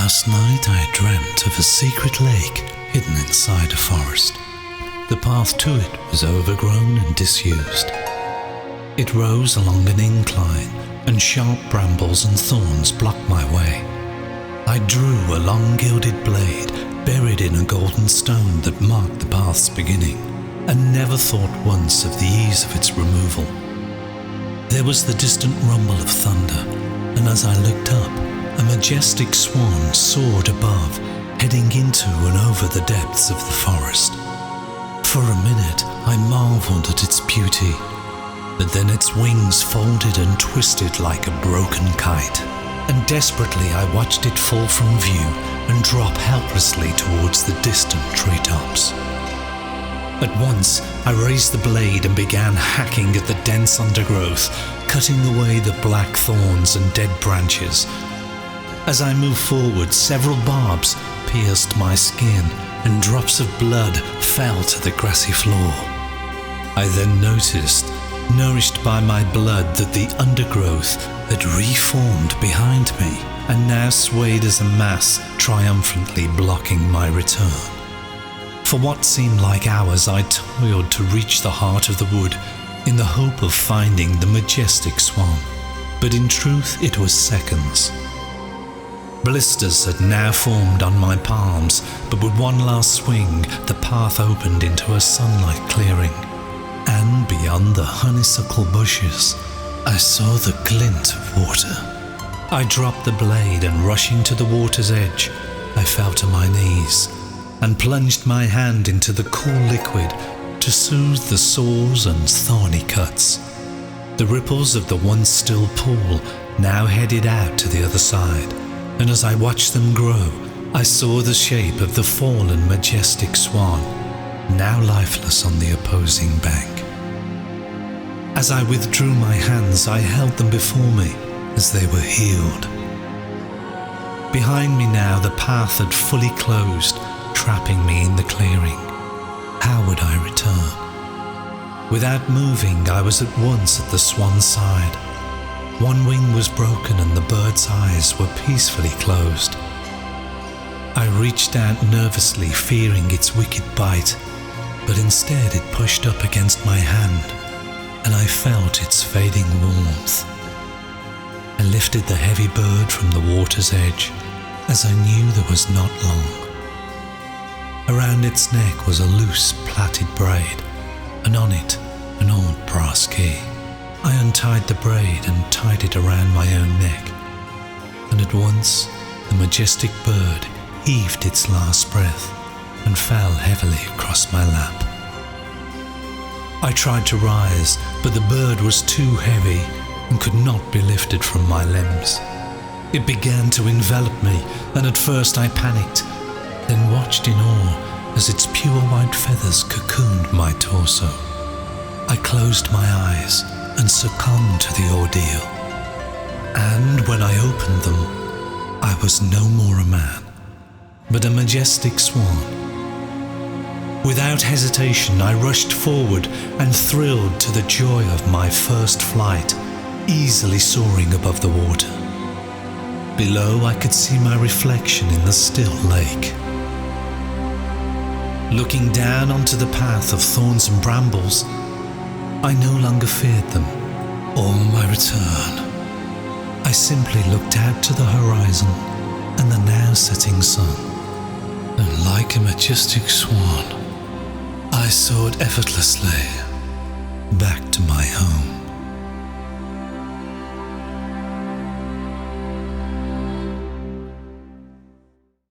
Last night I dreamt of a secret lake hidden inside a forest. The path to it was overgrown and disused. It rose along an incline, and sharp brambles and thorns blocked my way. I drew a long gilded blade buried in a golden stone that marked the path's beginning, and never thought once of the ease of its removal. There was the distant rumble of thunder, and as I looked up, a majestic swan soared above, heading into and over the depths of the forest. For a minute I marveled at its beauty, but then its wings folded and twisted like a broken kite, and desperately I watched it fall from view and drop helplessly towards the distant treetops. At once I raised the blade and began hacking at the dense undergrowth, cutting away the black thorns and dead branches. As I moved forward, several barbs pierced my skin, and drops of blood fell to the grassy floor. I then noticed, nourished by my blood, that the undergrowth had reformed behind me and now swayed as a mass, triumphantly blocking my return. For what seemed like hours, I toiled to reach the heart of the wood in the hope of finding the majestic swan, but in truth it was seconds. Blisters had now formed on my palms, but with one last swing, the path opened into a sunlight clearing, and beyond the honeysuckle bushes, I saw the glint of water. I dropped the blade, and rushing to the water's edge, I fell to my knees and plunged my hand into the cool liquid to soothe the sores and thorny cuts. The ripples of the once still pool now headed out to the other side, and as I watched them grow, I saw the shape of the fallen majestic swan, now lifeless on the opposing bank. As I withdrew my hands, I held them before me as they were healed. Behind me now the path had fully closed, trapping me in the clearing. How would I return? Without moving, I was at once at the swan's side. One wing was broken and the bird's eyes were peacefully closed. I reached out nervously, fearing its wicked bite, but instead it pushed up against my hand, and I felt its fading warmth. I lifted the heavy bird from the water's edge, as I knew there was not long. Around its neck was a loose, plaited braid, and on it an old brass key. I untied the braid and tied it around my own neck, and at once the majestic bird heaved its last breath and fell heavily across my lap. I tried to rise, but the bird was too heavy and could not be lifted from my limbs. It began to envelop me, and at first I panicked, then watched in awe as its pure white feathers cocooned my torso. I closed my eyes and succumbed to the ordeal. And when I opened them, I was no more a man, but a majestic swan. Without hesitation, I rushed forward and thrilled to the joy of my first flight, easily soaring above the water. Below, I could see my reflection in the still lake. Looking down onto the path of thorns and brambles, I no longer feared them or my return. I simply looked out to the horizon and the now setting sun, and like a majestic swan, I soared effortlessly back to my home.